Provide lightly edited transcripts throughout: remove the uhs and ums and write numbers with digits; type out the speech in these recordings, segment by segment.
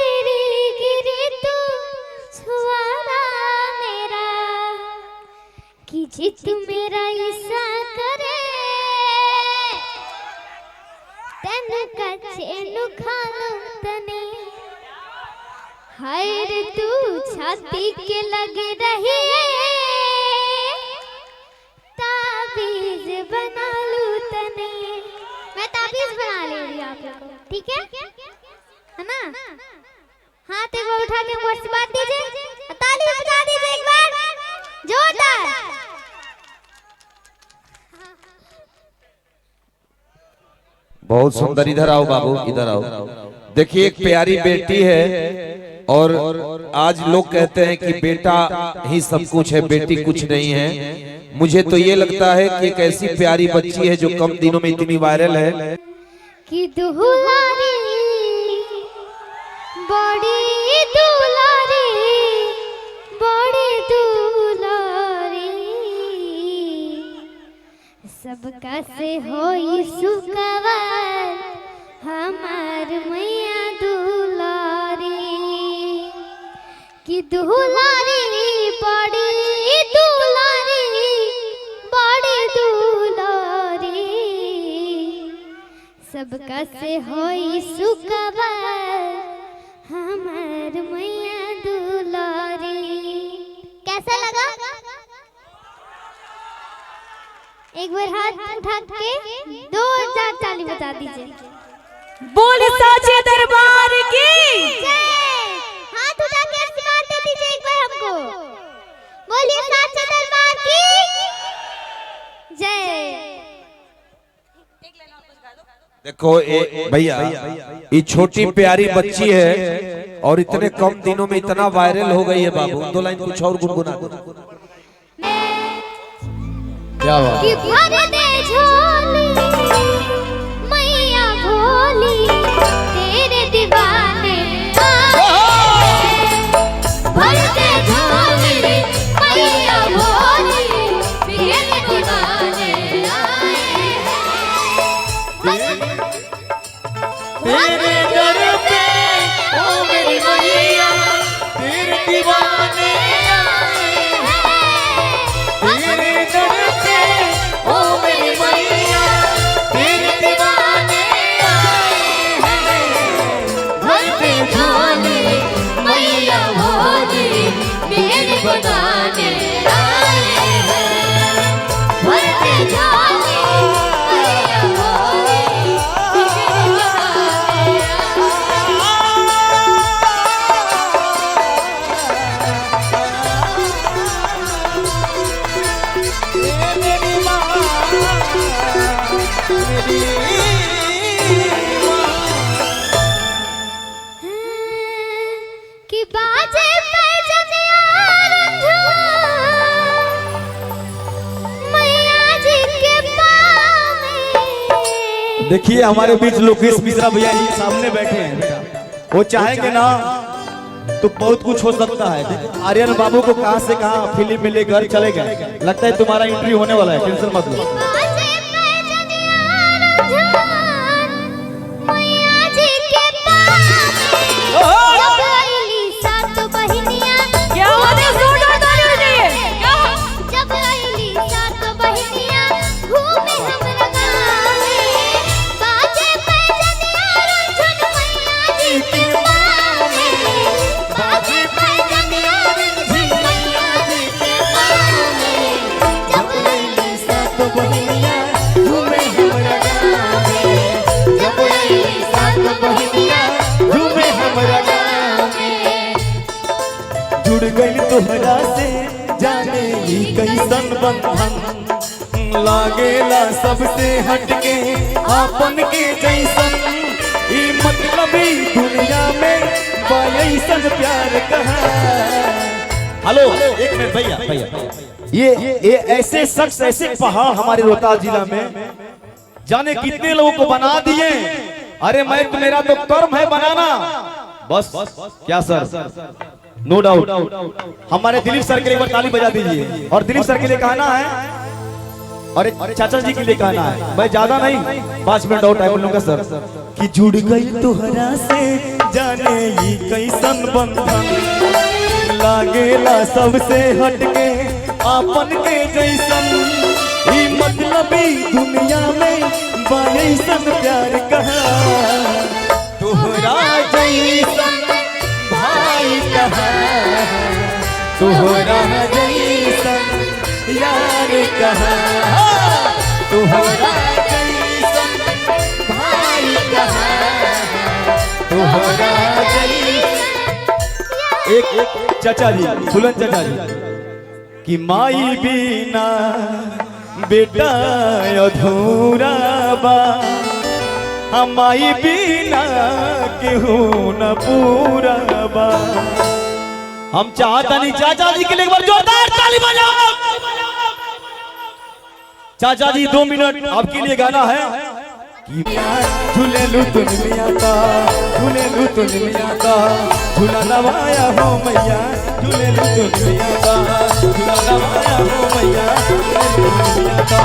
गिरी गिरी तू छुआरा मेरा कि जित मेरा ईसा करे तेन कच्चे नु खालू तने हाय रे तू छाती के लगे रही ताबीज बना लू तने मैं ताबीज बना ले रही आप लोगों को ठीक है ना हाथ एक बार उठा के मुझ से बात दीजिए ताली बजा दीजिए एक बार जोरदार बहुत सुंदर। इधर आओ बाबू इधर आओ। देखिए एक प्यारी बेटी है और आज लोग कहते हैं कि बेटा ही सब कुछ है बेटी कुछ नहीं है। मुझे तो ये लगता है कि एक ऐसी प्यारी बच्ची है जो कम दिनों में इतनी वायरल है कि दुलारी बड़ी दुलारी बड़ी दुलारी सबका से होई सुकवार हमार मैया दुलारी कि दुलारी बड़ी दुलारी बड़ी दुलारी सबका से होई सुकवार हमार मैया दुलारी। कैसा लगा? एक बार हाथ उठा के 2000 ताली बजा दीजिए। बोल साचे दरबार की जय। हाथ उठा के आशीर्वाद दे दीजिए एक बार हमको। बोलिए साचे दरबार की जय। देखो भैया ये छोटी प्यारी बच्ची है और इतने कम दिनों में इतना वायरल हो गई है बाबू। 2 लाइन कुछ और गुनगुना क्या बात कि भर दे झोली मैया भोली तेरे दीवाने भर दे झोली मैया भोली तेरे दीवाने तेरे दर पे ओ मेरी मैया तेरे दीवाने तेरे दर पे ओ मेरी मैया तेरे दीवाने भरते झोली मैया भोली मेरे बनाने आए हैं भरते झोली मैया भोली कि बाजे पैजनिया मैया जी के पाँव में। देखिए हमारे बीच लोकेश मिश्रा भैया जी सामने बैठे हैं बेटा। वो चाहेंगे ना तो बहुत कुछ हो सकता है। आर्यन बाबू को कहां से कहां फिल्म में ले घर चले गए। लगता है तुम्हारा एंट्री होने वाला है, टेंशन मत लो। बाजे पैजनिया मैया जी के पाँव में। जब आईली सात बहिनिया क्या बात है जोरदार ताली बजाइए। जब आईली सात बहिनिया घूमे हमरा गाँव में। बाजे पैजनिया रुझुन मैया जी के पाँव में। बाजे पैजनिया रुझुन मैया जी के पाँव में। जब आईली सात बहिनिया घूमे हमरा गाँव में। जब आईली सात बहिनिया घूमे हमरा गाँव में। जुड़ गई तोहरा से जाने ही कैसन बंधन लागेला सबसे हटके आपन के जैसन। ई मतलबी दुनिया में बायसन प्यार कहा। हेलो एक मिनट भैया भैया ये ऐसे शख्स ऐसे पहाड़ हमारे रोहतास जिला में जाने कितने लोगों को बना दिए। अरे मैं तो मेरा तो कर्म है बनाना बस। क्या सर नो डाउट। हमारे दिलीप सर के लिए एक बार ताली बजा दीजिए। और दिलीप सर के लिए कहना है अरे चाचा जी के लिए गाना है, मैं ज्यादा नहीं 5 मिनट और टाइम लूंगा सर। कि जुड़ गई तुहरा से जाने ये कैसन बंधन, लागेला सबसे हटके आपन के जैसन, ई मतलबी दुनिया में बायसन प्यार कहा, तुहरा जैसन भाई कहा, तुहरा जैसन यार कहा, तुहरा जैसन भाई कहा, तुहरा जैसन। एक चाचा जी, फुलन चाचा जी, कि माई बिना बेटा अधूरा बा, हमाई बिना केहू न पूरा बा। हम चाहता नहीं चाचा जी के लिए एक बार जोरदार ताली बजाओ। चाचा जी 2 मिनट आपके लिए गाना है। झूले लू तुन मिया का, झूले लू तुन मिया का, झूला नवाया हो मैया, झूले लू तुन मिया का, झूला नवाया हो मैया, झूले लू तुन मिया का।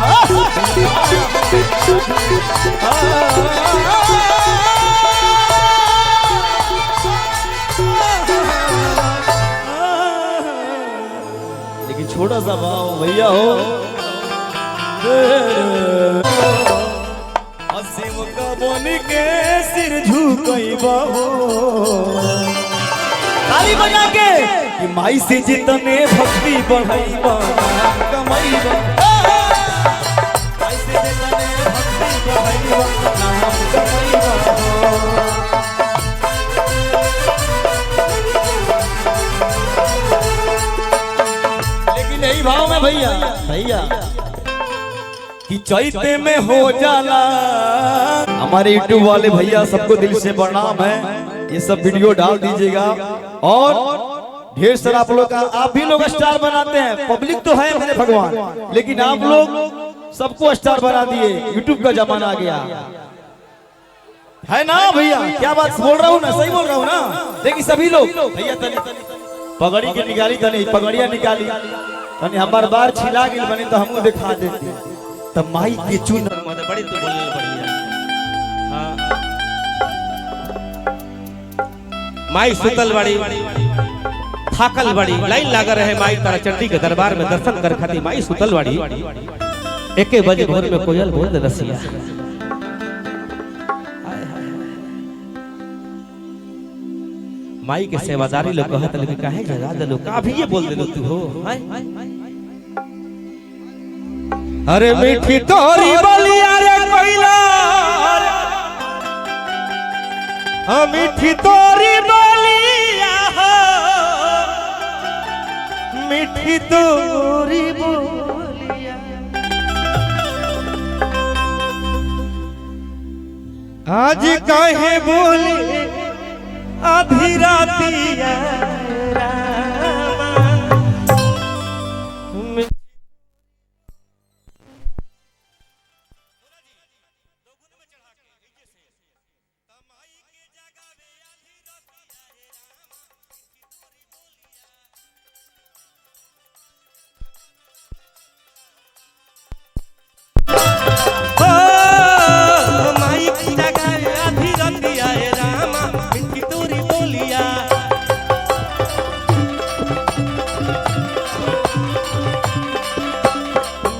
लेकिन छोटा सा भाव भैया हो, असीम का बन के सिर झुकइबा हो, ताली बजा के कि माई से जितने भक्ति बढ़ाइबा कमाइबा, माई से जितने भक्ति बढ़ाइबा नाम कमाइबा। लेकिन यही भाव में भैया भैया कि चैते में हो जाला। हमारे यूट्यूब वाले भैया सबको दिल से प्रणाम है, ये सब वीडियो डाल दीजिएगा। और ढेर सारा आप लोग का, आप भी लोग स्टार बनाते हैं, पब्लिक तो है मेरे भगवान, लेकिन आप लोग सबको स्टार बना दिए, यूट्यूब का जमाना आ गया है ना भैया। क्या बात बोल रहा हूँ ना, सही बोल रहा हूँ ना। लेकिन सभी लोग भैया पगड़ी के निकाली, तनी पगड़िया निकाली, तनी हमार बार छिला गिल बनी तो हमको दिखा देते, तब माई के चुन बड़ी तो बोलने बढ़िया। हाँ। माई सुतल बड़ी, थाकल बड़ी, लाइन लागा रहे माई तारा चंडी के दरबार में दर्शन कर खाती, माई सुतल बड़ी। 1 बजे भोर में कोयल बोल दे रसिया। माई के सेवादारी लोग कहत, लेकिन काहे जगा दे लोग, का भी ये बोल दे तू हो। अरे मीठी तोरी बलिया रे कोइला, हाँ मीठी तोरी बलिया, मीठी तोरी बलिया, आज काहे बोली आधी रातिया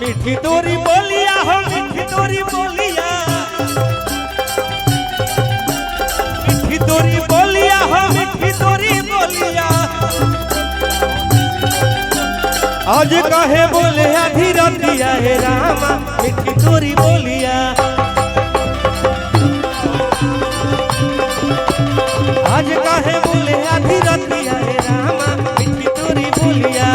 मीठी तोरी बोलिया हो, मीठी तोरी बोलिया, मीठी तोरी बोलिया हो, मीठी तोरी बोलिया, आज काहे बोले आधी रातिया हे रामा, मीठी तोरी बोलिया, आज काहे बोले आधी रातिया हे रामा, मीठी तोरी बोलिया।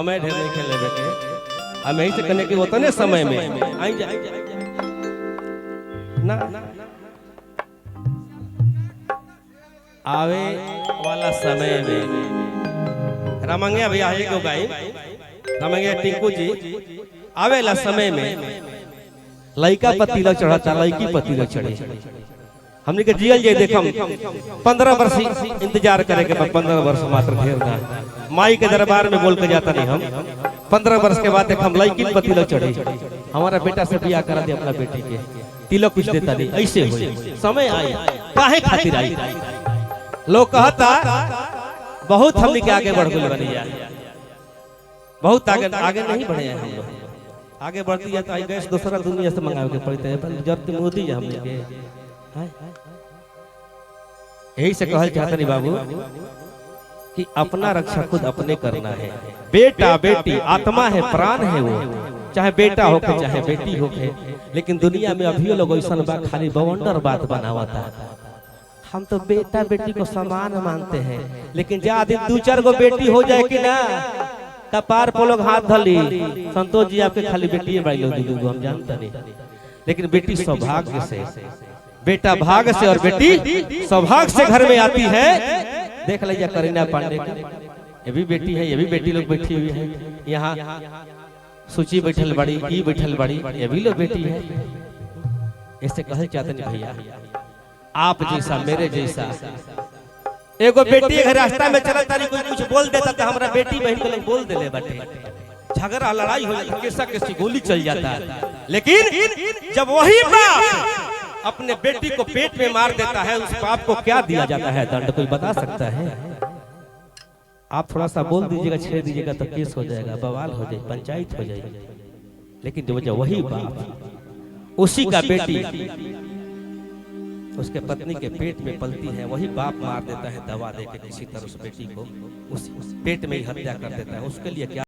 समय ढेर नहीं खेले बेटे हम यही से करने के उतने समय में आई जा ना आवे वाला समय में रामंगिया भैया है क्यों गाई रामंगिया टिंकू जी आवे वाला समय में लड़का पति लग चढ़ा था लड़की पति लग चढ़े हमने के जियल जे देखम 15 वर्ष इंतजार करे के 15 वर्ष मात्र ढेर ना माई के दरबार में बोल के जाता नहीं हम 15 वर्ष के बाद हम लड़की पति लग चढ़े हमारा बेटा से बियाह करा दे अपना बेटी के तिलक कुछ देता नहीं ऐसे हो समय आई काहे खातिर आई लोग कहता बहुत हमने के आगे बढ़ गए बनी यार बहुत आगे नहीं बढ़े हैं हम लोग आगे बढ़ती है तो आई गैस दूसरा दुनिया से मंगावे के पड़ते हैं जब मोदी जी हमने के यही से कहल चाहता नहीं बाबू कि अपना रक्षा खुद अपने करना है बेटा बेटी आत्मा है प्राण है वो चाहे बेटा हो के चाहे बेटी हो के लेकिन दुनिया में अभी लोग ऐसा बा खाली बवंडर बात बनावता हम तो बेटा बेटी को समान मानते हैं लेकिन ज्यादा 2-4 गो बेटी हो जाए कि ना कपार पर लोग हाथ धली संतोष जी आपके खाली बेटी बाई लोग हम जानते नहीं लेकिन बेटी सौभाग्य से बेटा भाग से और बेटी सौभाग्य से घर में आती है देख लीजिए करीना पांडे की ये भी बेटी है ये भी बेटी लोग बैठी हुई है यहाँ सूची बैठल बड़ी ई बैठल बड़ी ये भी लोग बेटी है ऐसे कहल चाहते नहीं भैया आप जैसा मेरे जैसा एगो बेटी अगर रास्ता में चलता नहीं कोई कुछ बोल देता तो हमारा बेटी बहन को लोग बोल देले बाटे झगड़ा लड़ाई हो जाती कैसा कैसी गोली चल जाता है लेकिन जब वही बाप अपने बेटी को पेट में मार देता है उस पाप को क्या दिया जाता है दंड कोई बता सकता है आप थोड़ा सा बोल दीजिएगा छेड़ दीजिएगा तो केस हो जाएगा बवाल हो जाए पंचायत हो जाएगी लेकिन जब वही बाप उसी का बेटी उसके पत्नी के पेट में पलती है वही बाप मार देता है दवा देकर किसी तरह उस बेटी को उस पेट में ही हत्या कर देता है उसके लिए क्या